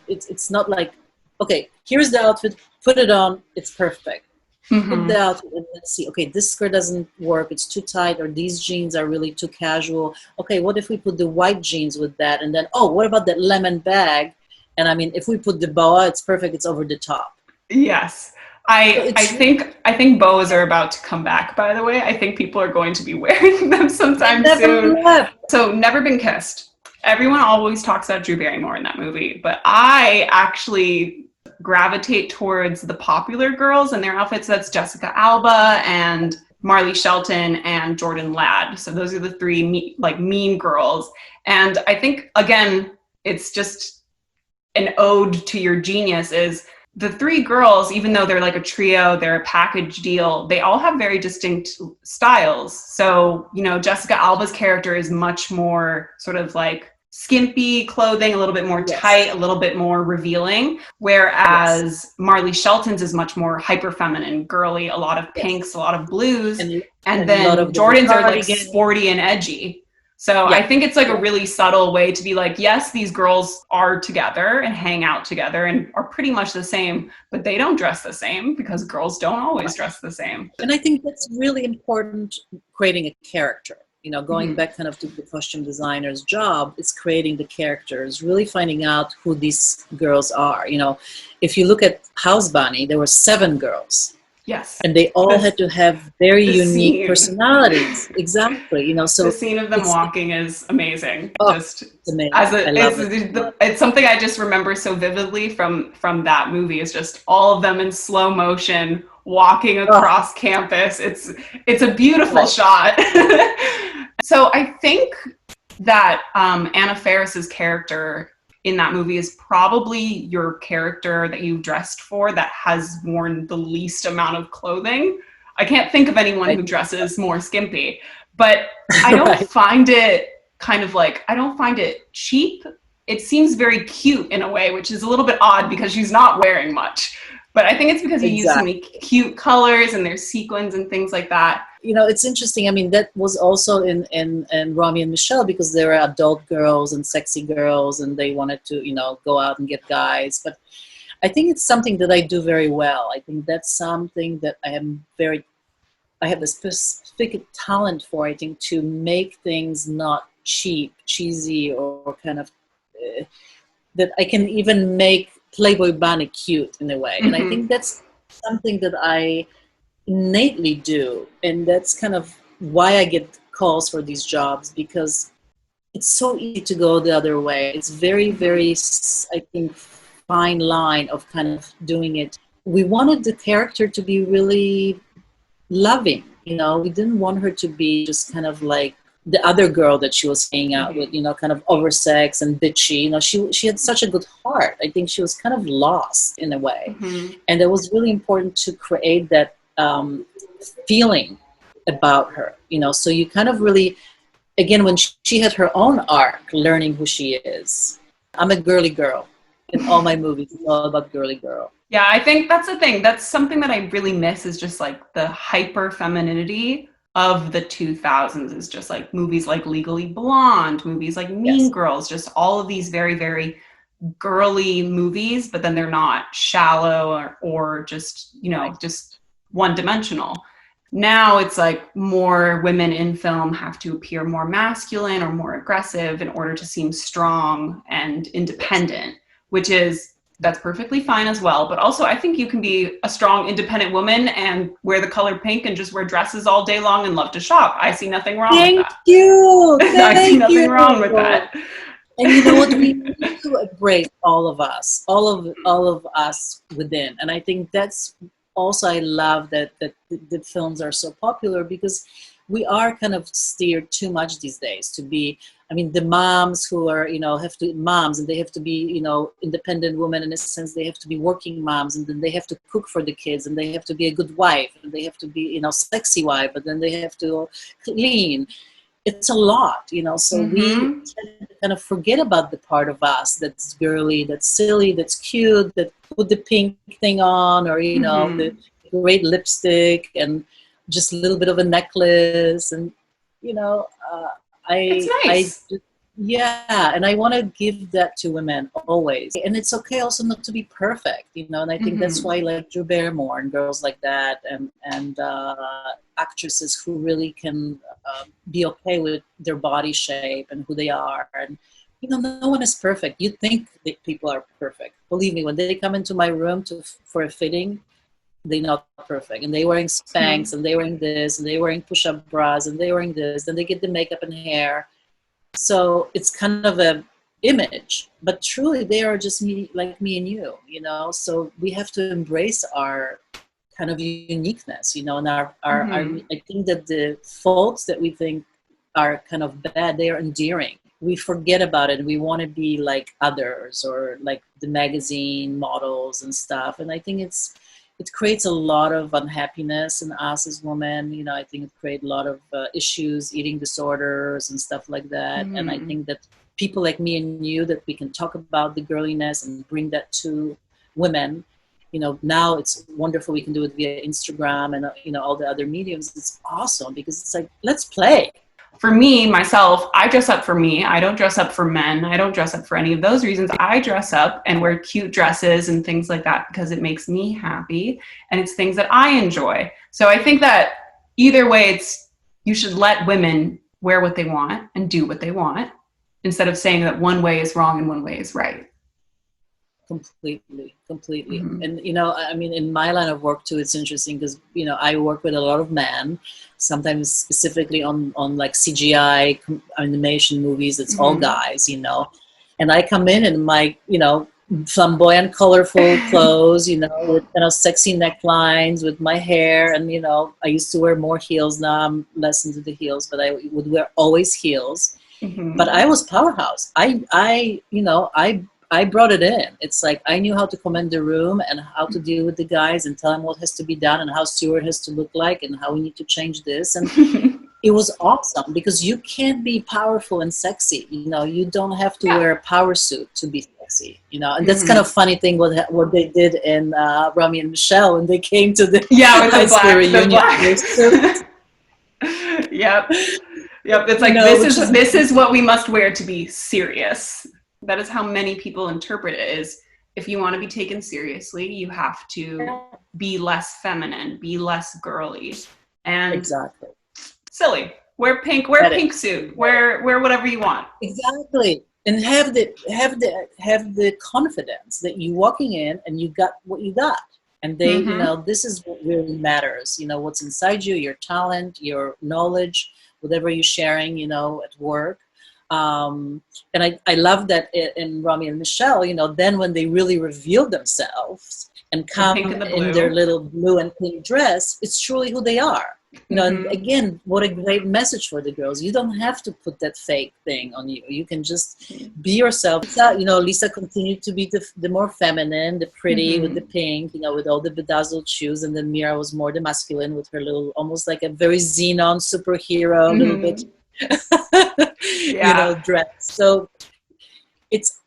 it's not like, okay, here's the outfit, put it on, it's perfect. Put the outfit and let's see, okay, this skirt doesn't work, it's too tight, or these jeans are really too casual. Okay, what if we put the white jeans with that? And then, oh, what about that lemon bag? And if we put the boa, it's perfect. It's over the top. Yes. I think boas are about to come back, by the way. I think people are going to be wearing them sometime soon. So Never Been Kissed. Everyone always talks about Drew Barrymore in that movie, but I actually gravitate towards the popular girls and their outfits. That's Jessica Alba and Marley Shelton and Jordan Ladd. So those are the three mean girls. And I think, again, it's just an ode to your genius. Is the three girls, even though they're like a trio, they're a package deal, they all have very distinct styles. So, Jessica Alba's character is much more sort of like skimpy clothing, a little bit more tight, a little bit more revealing, whereas Marley Shelton's is much more hyper feminine, girly, a lot of pinks, a lot of blues, and then Jordan's are like sporty and edgy. So I think it's like a really subtle way to be like, yes, these girls are together and hang out together and are pretty much the same, but they don't dress the same because girls don't always dress the same. And I think that's really important, creating a character. Going back kind of to the costume designer's job, it's creating the characters, really finding out who these girls are. If you look at House Bunny, there were 7 girls. Yes. And they all had to have very unique personalities. Exactly. So the scene of them walking is amazing. It's amazing. It's something I just remember so vividly from that movie, is just all of them in slow motion walking across campus. It's a beautiful shot. So I think that Anna Faris's character in that movie is probably your character that you dressed for that has worn the least amount of clothing. I can't think of anyone who dresses more skimpy, but I don't find it I don't find it cheap. It seems very cute in a way, which is a little bit odd because she's not wearing much. But I think it's because you use so many cute colors and there's sequins and things like that. It's interesting. That was also in Romy and Michelle, because they were adult girls and sexy girls and they wanted to, go out and get guys. But I think it's something that I do very well. I think that's something that I have a specific talent for, I think, to make things not cheap, cheesy, or kind of that I can even make Playboy Bunny cute in a way. And I think that's something that I innately do, and that's kind of why I get calls for these jobs, because it's so easy to go the other way. It's very, very, I think, fine line of kind of doing it. We wanted the character to be really loving, you know. We didn't want her to be just kind of like the other girl that she was hanging out with, you know, kind of oversex and bitchy. You know, she had such a good heart. I think she was kind of lost in a way. And it was really important to create that feeling about her, you know. So you kind of really, again, when she had her own arc, learning who she is. I'm a girly girl. In all my movies, it's all about girly girl. Yeah, I think that's the thing. That's something that I really miss, is just like the hyper femininity of the 2000s. Is just like movies like Legally Blonde, movies like Mean Girls, just all of these very, very girly movies, but then they're not shallow or just, you know, just one dimensional. Now it's like more women in film have to appear more masculine or more aggressive in order to seem strong and independent, which is, that's perfectly fine as well. But also I think you can be a strong, independent woman and wear the color pink and just wear dresses all day long and love to shop. I see nothing wrong with that. Thank you. I see nothing wrong with that. And you know what? We need to embrace all of us, all of us within. And I think that's also, I love that the films are so popular, because we are kind of steered too much these days to be, I mean, the moms who are, you know, have to moms, and they have to be, you know, independent women in a sense. They have to be working moms, and then they have to cook for the kids, and they have to be a good wife, and they have to be, you know, sexy wife, but then they have to clean. It's a lot, you know, so we tend to kind of forget about the part of us that's girly, that's silly, that's cute, that put the pink thing on, or, you know, the great lipstick and just a little bit of a necklace. And, you know, It's nice. yeah, and I want to give that to women always. And it's okay also not to be perfect, you know, and I think that's why, like Drew Barrymore and girls like that, and actresses who really can be okay with their body shape and who they are. And, you know, no one is perfect. You think that people are perfect. Believe me, when they come into my room for a fitting, they're not perfect. And they're wearing Spanx, and they're wearing this, and they're wearing push-up bras, and they're wearing this, then they get the makeup and hair. So it's kind of a image, but truly they are just like me and you know. So we have to embrace our kind of uniqueness, you know, and our I think that the faults that we think are kind of bad, they are endearing. We forget about it. We want to be like others, or like the magazine models and stuff. And I think it creates a lot of unhappiness in us as women. You know, I think it creates a lot of issues, eating disorders and stuff like that. And I think that people like me and you, that we can talk about the girliness and bring that to women. You know, now it's wonderful. We can do it via Instagram and, you know, all the other mediums. It's awesome, because it's like, let's play. For me, myself, I dress up for me. I don't dress up for men. I don't dress up for any of those reasons. I dress up and wear cute dresses and things like that because it makes me happy and it's things that I enjoy. So I think that either way, you should let women wear what they want and do what they want, instead of saying that one way is wrong and one way is right. Completely. And, you know, I mean, in my line of work too, it's interesting because, you know, I work with a lot of men, sometimes specifically on like CGI animation movies. It's all guys, you know, and I come in my, you know, flamboyant, colorful clothes, you know, with kind of sexy necklines, with my hair. And, you know, I used to wear more heels. Now I'm less into the heels, but I would wear always heels. But I was powerhouse. I brought it in. It's like I knew how to command the room and how to deal with the guys and tell them what has to be done and how Stewart has to look like and how we need to change this. And it was awesome, because you can't be powerful and sexy. You know, you don't have to wear a power suit to be sexy. You know, and that's kind of funny thing what they did in Rami and Michelle when they came to the with high the school reunion. Yep. It's like, this is what we must wear to be serious. That is how many people interpret it, is if you want to be taken seriously, you have to be less feminine, be less girly. And exactly. Silly. Wear pink suit. Wear whatever you want. Exactly. And have the confidence that you're walking in and you got what you got. And they, you know, this is what really matters. You know, what's inside you, your talent, your knowledge, whatever you're sharing, you know, at work. And I love that in Romy and Michelle, you know, then when they really reveal themselves and come pink and the in blue. their little blue and pink dress, it's truly who they are. You know, and again, what a great message for the girls. You don't have to put that fake thing on you. You can just be yourself. You know, Lisa continued to be the more feminine, the pretty with the pink, you know, with all the bedazzled shoes. And then Mira was more the masculine with her little, almost like a very Xenon superhero, a little bit, you know, dress. So it's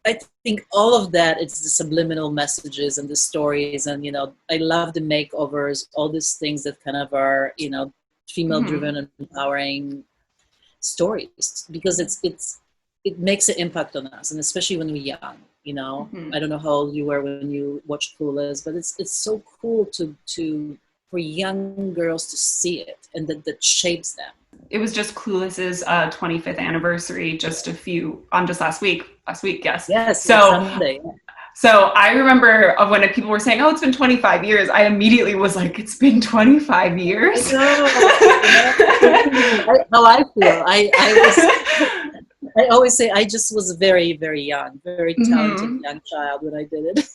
I think all of that, it's the subliminal messages and the stories, and, you know, I love the makeovers, all these things that kind of are, you know, female driven and empowering stories, because it makes an impact on us, and especially when we're young, you know. I don't know how old you were when you watched Clueless, but it's so cool to for young girls to see it, and that shapes them. It was just Clueless's 25th anniversary just last week, yes. Yes, so Sunday. So I remember when people were saying, oh, it's been 25 years, I immediately was like, it's been 25 years? I know. How I feel. I always say I just was very, very young, very talented young child when I did it.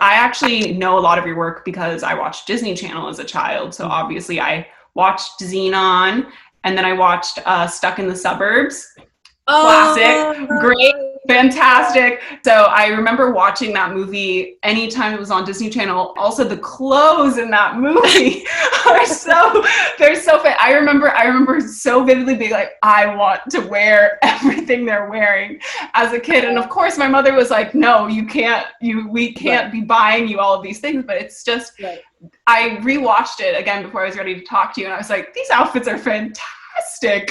I actually know a lot of your work because I watched Disney Channel as a child. So obviously I watched Xenon, and then I watched Stuck in the Suburbs. Classic, great, fantastic. So I remember watching that movie anytime it was on Disney Channel. Also, the clothes in that movie they're so fit. I remember so vividly being like, I want to wear everything they're wearing as a kid. And of course my mother was like, no, we can't be buying you all of these things. But it's just, I rewatched it again before I was ready to talk to you, and I was like, these outfits are fantastic.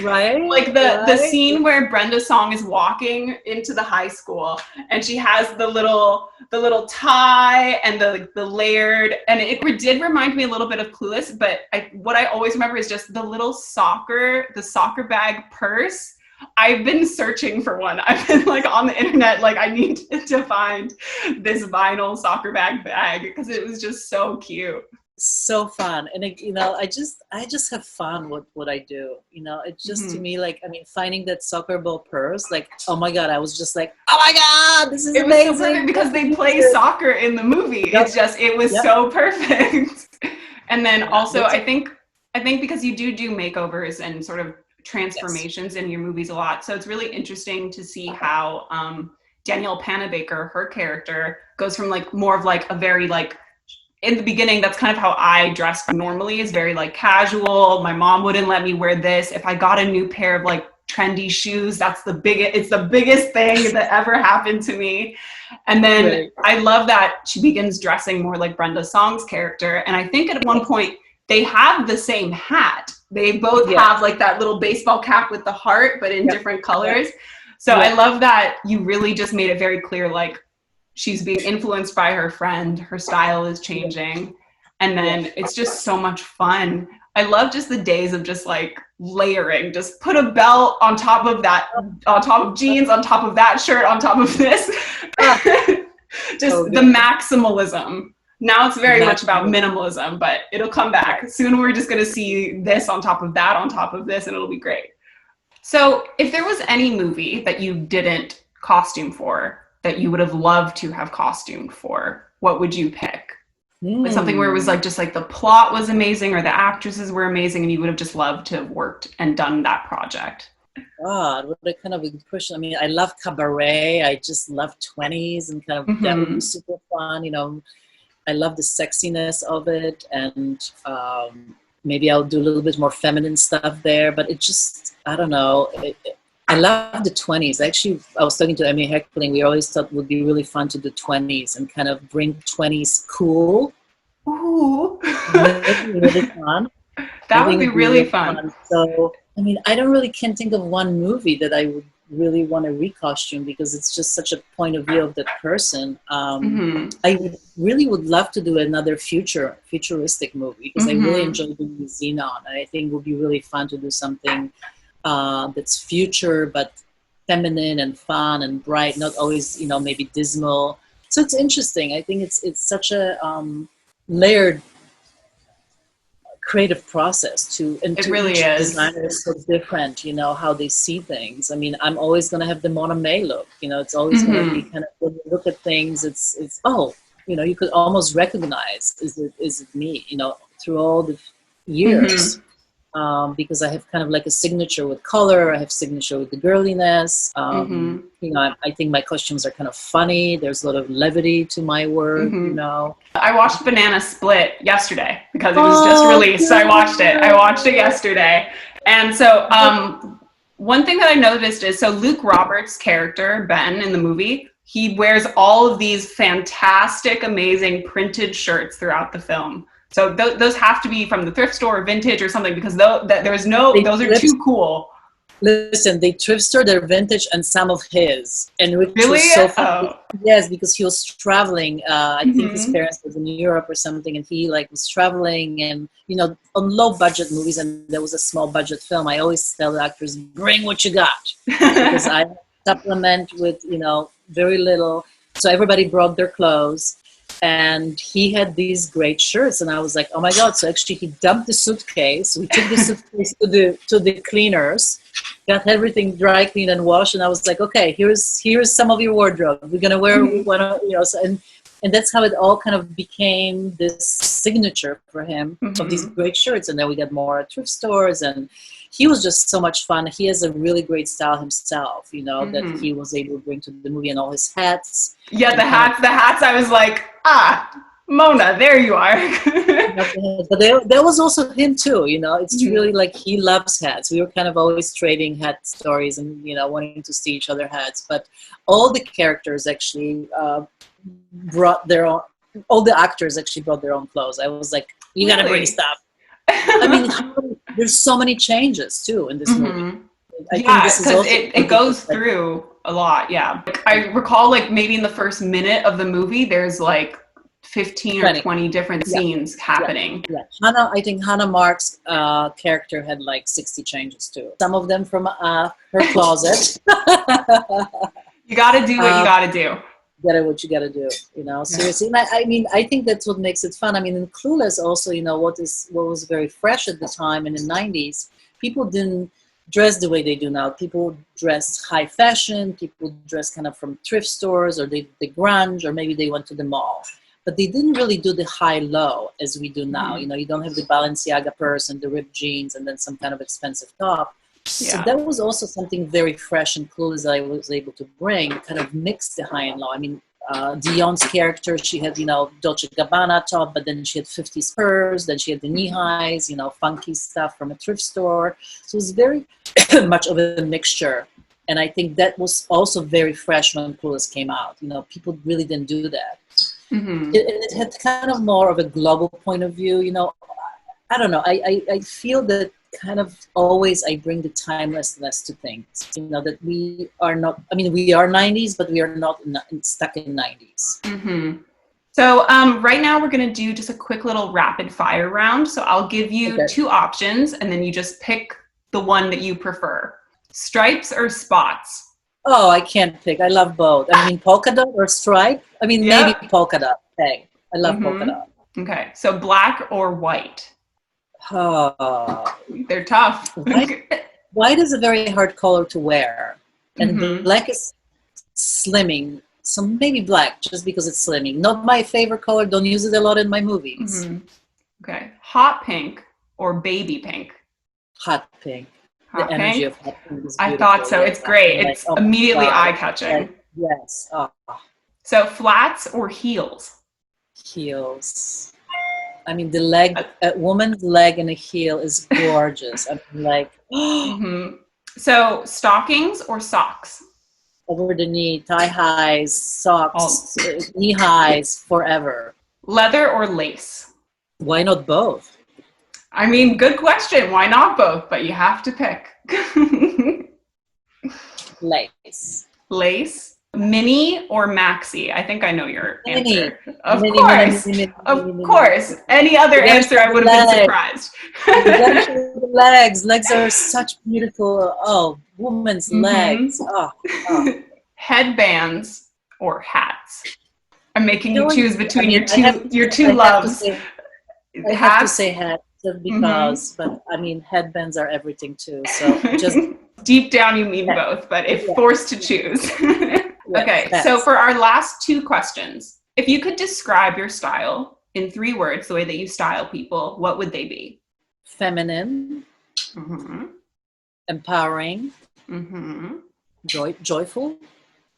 Right? Like the scene where Brenda Song is walking into the high school, and she has the little tie and the layered, and it did remind me a little bit of Clueless, but what I always remember is just the soccer bag purse. I've been searching for one. I've been like on the internet, like I need to find this vinyl soccer bag because it was just so cute. So fun. And you know, I just have fun with what I do. You know, it's just to me, like, I mean, finding that soccer ball purse, like, oh my God, I was just like, oh my God, this is amazing. It was so perfect because they play soccer in the movie. It's just, it was so perfect. And then also, I think because you do makeovers and sort of transformations in your movies a lot. So it's really interesting to see how Danielle Panabaker, her character, goes from like more of like a very like, in the beginning, that's kind of how I dressed normally, is very like casual. My mom wouldn't let me wear this. If I got a new pair of like trendy shoes, it's the biggest thing that ever happened to me. And then I love that she begins dressing more like Brenda Song's character. And I think at one point they have the same hat. They both have like that little baseball cap with the heart, but in different colors. So I love that you really just made it very clear, like, she's being influenced by her friend, her style is changing, and then it's just so much fun. I love just the days of just like layering, just put a belt on top of that, on top of jeans, on top of that shirt, on top of this. Just the maximalism. Now it's very much about minimalism, but it'll come back. Soon we're just going to see this on top of that, on top of this, and it'll be great. So if there was any movie that you didn't costume for, that you would have loved to have costumed for, what would you pick? Like something where it was like just like the plot was amazing or the actresses were amazing and you would have just loved to have worked and done that project. God, what a kind of a question. I mean, I love cabaret. I just love 20s and kind of that would be super fun. You know, I love the sexiness of it, and maybe I'll do a little bit more feminine stuff there, but it just, I don't know. I love the 20s. Actually, I was talking to Emmy Heckling. We always thought it would be really fun to do 20s and kind of bring 20s cool. Ooh. Really fun. That would be really fun. So, I mean, I don't really can think of one movie that I would really want to recostume because it's just such a point of view of that person. I really would love to do another futuristic movie because I really enjoy doing Xenon. And I think it would be really fun to do something that's future but feminine and fun and bright, not always, you know, maybe dismal. So it's interesting. I think it's such a layered creative process to, and It to really each is. designer is so different, you know, how they see things. I mean, I'm always going to have the Mona May look, you know, it's always going to be kind of, when you look at things, it's, oh, you know, you could almost recognize, is it me, you know, through all the years. Because I have kind of like a signature with color, I have signature with the girliness. You know, I think my costumes are kind of funny. There's a lot of levity to my work, you know. I watched Banana Split yesterday because it was just released. So I watched it. I watched it yesterday. And so one thing that I noticed is, so Luke Roberts' character, Ben, in the movie, he wears all of these fantastic, amazing printed shirts throughout the film. So those have to be from the thrift store or vintage or something, because those are too cool. Listen, they thrift store their vintage and some of his, and which was so fun. Oh. Yes, because he was traveling. I think his parents was in Europe or something, and he like was traveling, and you know, on low budget movies, and there was a small budget film. I always tell the actors, bring what you got, because I supplement with, you know, very little. So everybody brought their clothes. And he had these great shirts, and I was like, oh my God. So actually he dumped the suitcase. We took the suitcase to the cleaners, got everything dry cleaned and washed, and I was like, okay, here's some of your wardrobe. We're gonna wear one of, you know, so, and that's how it all kind of became this signature for him of these great shirts. And then we got more at thrift stores, and he was just so much fun. He has a really great style himself, you know, that he was able to bring to the movie, and all his hats. Yeah, the hats, I was like, Mona, there you are. But there was also him too, you know. It's really like he loves hats. We were kind of always trading hat stories and, you know, wanting to see each other hats. But all the characters actually brought their own, all the actors actually brought their own clothes. I was like, you gotta bring stuff. I mean, there's so many changes too in this movie. Yeah, because it goes through a lot. Yeah, like, I recall like maybe in the first minute of the movie, there's like 15 or 20 different scenes happening. Yeah. I think Hannah Mark's character had like 60 changes too. Some of them from her closet. You got to do what you got to do. What you gotta do, you know, seriously. I mean, I think that's what makes it fun. I mean, in Clueless also, you know, what was very fresh at the time in the 90s, people didn't dress the way they do now. People dressed high fashion, people dressed kind of from thrift stores, or the grunge, or maybe they went to the mall. But they didn't really do the high-low as we do now. You know, you don't have the Balenciaga purse and the ripped jeans and then some kind of expensive top. So that was also something very fresh and cool as I was able to bring, kind of mix the high and low. I mean, Dion's character, she had, you know, Dolce & Gabbana top, but then she had 50s furs, then she had the knee-highs, you know, funky stuff from a thrift store. So it was very much of a mixture. And I think that was also very fresh when Clueless came out. You know, people really didn't do that. It had kind of more of a global point of view, you know. I don't know. I feel that kind of always I bring the timelessness to things, you know, that we are not, I mean, we are 90s, but we are not stuck in 90s. So right now we're going to do just a quick little rapid fire round. So I'll give you two options, and then you just pick the one that you prefer. Stripes or spots? Oh, I can't pick. I love both. I mean, polka dot or stripe? I mean, maybe polka dot. Hey, I love polka dot. Okay, so black or white? Oh, they're tough. White is a very hard color to wear, and black is slimming. So maybe black, just because it's slimming. Not my favorite color. Don't use it a lot in my movies. Okay, hot pink or baby pink? Hot pink. Hot the pink? Energy of hot pink is beautiful. I thought so. It's great. It's like, immediately eye-catching. Yes. Oh. So flats or heels? Heels. I mean, the leg, a woman's leg in a heel is gorgeous. I mean, like, So stockings or socks? Over the knee, thigh highs, socks, knee highs, forever. Leather or lace? Why not both? I mean, good question. Why not both? But you have to pick. Lace. Lace? Mini or maxi? I think I know your answer. Of course. Any other answer, I would have been surprised. The legs are such beautiful. Women's legs. Headbands or hats? I'm making you choose between your two loves. I have to say hat. just Mm-hmm. because, but I mean, headbands are everything too. So just, Deep down, you mean yeah, both, but if yeah, forced to choose. yes, Okay, so that's for our last two questions, if you could describe your style in 3 words, the way that you style people, what would they be? feminine, Mm-hmm. empowering, Mm-hmm. joyful.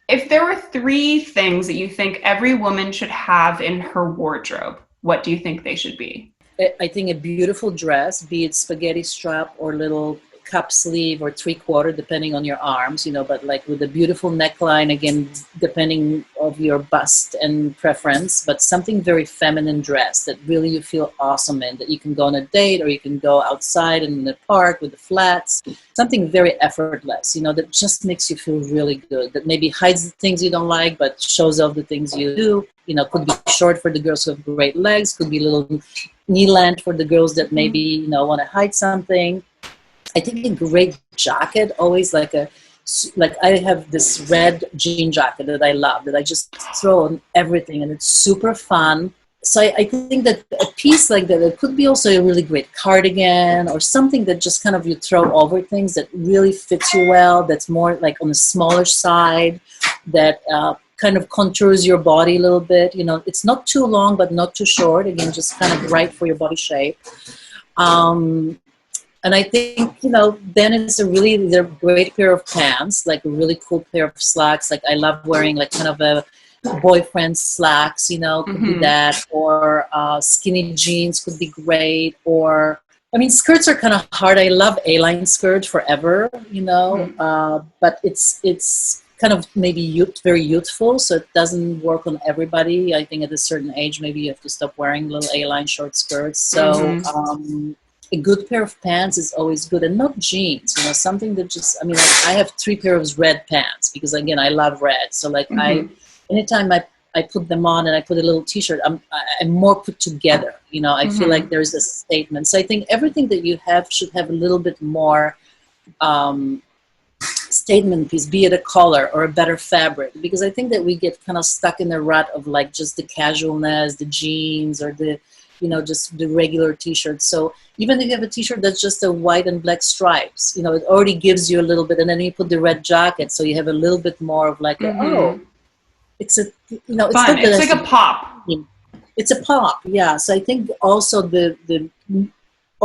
If there were 3 things that you think every woman should have in her wardrobe, what do you think they should be? I think a beautiful dress, be it spaghetti strap or little cup sleeve or 3/4, depending on your arms, but like with a beautiful neckline, again, depending of your bust and preference, but something very feminine dress that really you feel awesome in, that you can go on a date or you can go outside in the park with the flats, something very effortless, that just makes you feel really good, that maybe hides the things you don't like, but shows off the things you do. Could be short for the girls who have great legs, could be a little knee length for the girls that maybe want to hide something. I think a great jacket, always like I have this red jean jacket that I love, that I just throw on everything, and it's super fun. So I think that a piece like that, it could be also a really great cardigan or something that just kind of you throw over things that really fits you well, that's more like on the smaller side, that kind of contours your body a little bit. It's not too long, but not too short. Again, just kind of right for your body shape. And I think, then it's they're a great pair of pants, like a really cool pair of slacks. Like I love wearing like kind of a boyfriend slacks, could be Mm-hmm. that, or skinny jeans could be great. Or, I mean, skirts are kind of hard. I love A-line skirt forever, but it's kind of maybe very youthful, so it doesn't work on everybody. I think at a certain age, maybe you have to stop wearing little A-line short skirts. So, Mm-hmm. a good pair of pants is always good, and not jeans, something that just, I mean, I have 3 pairs of red pants because, again, I love red. So like Mm-hmm. anytime I put them on and I put a little t-shirt, I'm more put together. I feel like Mm-hmm. there's a statement. So I think everything that you have should have a little bit more um, statement piece, be it a color or a better fabric, because I think that we get kind of stuck in the rut of like just the casualness, the jeans, or the just the regular t-shirt. So even if you have a t-shirt that's just a white and black stripes, it already gives you a little bit, and then you put the red jacket, so you have a little bit more of like Mm-hmm. it's a it's Fun. not that it It's has like to a pop. be, it's a pop, yeah. So I think also the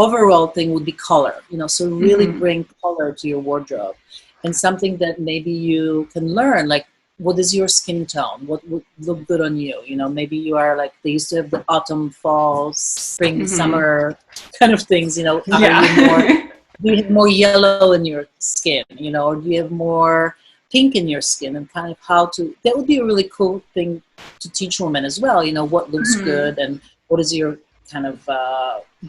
overall thing would be color, so really Mm-hmm. bring color to your wardrobe, and something that maybe you can learn, like what is your skin tone, what would look good on you. Maybe you are like, they used to have the autumn, fall, spring, Mm-hmm. summer kind of things. Are you more, Yeah. do you have more yellow in your skin, or do you have more pink in your skin, and kind of how to, that would be a really cool thing to teach women as well, what looks Mm-hmm. good, and what is your kind of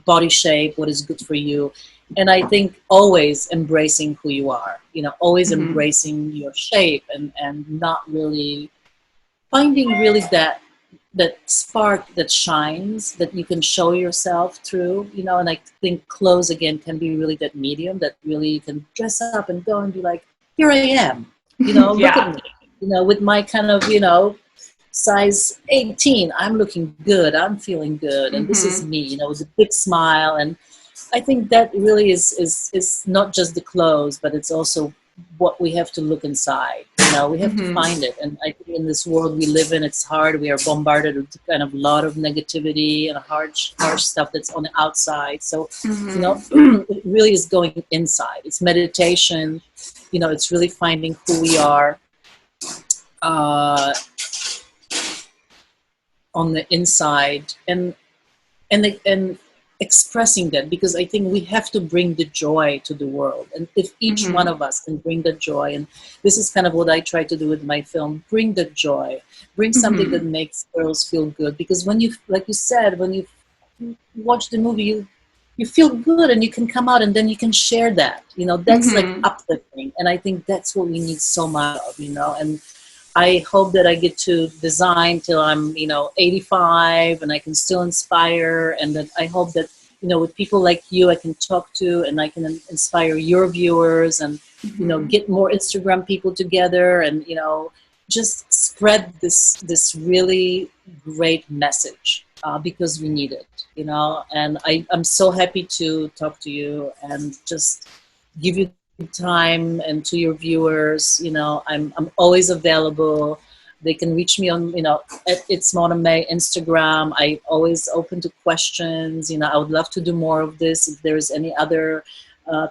body shape, what is good for you. And I think always embracing who you are, always Mm-hmm. embracing your shape, and not really finding really that spark that shines, that you can show yourself through, and I think clothes again can be really that medium that really you can dress up and go and be like, here I am, look at Yeah. me, with my kind of, size 18, I'm looking good, I'm feeling good, and this is Mm-hmm. me, with a big smile. And I think that really is not just the clothes, but it's also what we have to look inside. We have to Mm-hmm. find it. And I think in this world we live in, it's hard. We are bombarded with kind of a lot of negativity and harsh stuff that's on the outside. So, Mm-hmm. it really is going inside. It's meditation. It's really finding who we are uh, on the inside, and expressing that, because I think we have to bring the joy to the world. And if each one Mm-hmm. of us can bring the joy, and this is kind of what I try to do with my film, bring the joy, bring something that Mm-hmm. makes girls feel good. Because when you, like you said, when you watch the movie, you feel good, and you can come out and then you can share that. That's like Mm-hmm. uplifting. And I think that's what we need so much of, and I hope that I get to design till I'm, 85, and I can still inspire. And that I hope that, with people like you, I can talk to, and I can inspire your viewers, and, Mm-hmm. get more Instagram people together, and, just spread this really great message. because we need it, you know. And I'm so happy to talk to you and just give you time, and to your viewers, you know, I'm always available. They can reach me on, you know, at It's Modern May Instagram. I always open to questions. You know, I would love to do more of this. If there's any other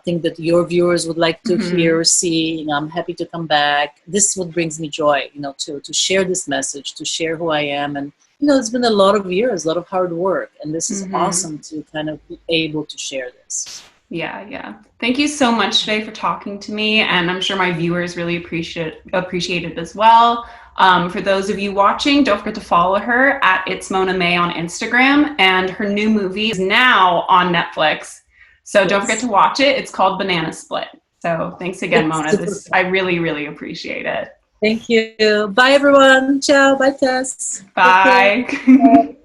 thing that your viewers would like to hear or see, you know, I'm happy to come back. This is what brings me joy, you know, to share this message, to share who I am. And, you know, it's been a lot of years, a lot of hard work, and this is awesome to kind of be able to share this. Yeah. Thank you so much today for talking to me, and I'm sure my viewers really appreciate it as well. For those of you watching, don't forget to follow her at It's Mona May on Instagram, and her new movie is now on Netflix. So don't forget to watch it. It's called Banana Split. So thanks again, Mona. I really, really appreciate it. Thank you. Bye, everyone. Ciao. Bye, Tess. Bye.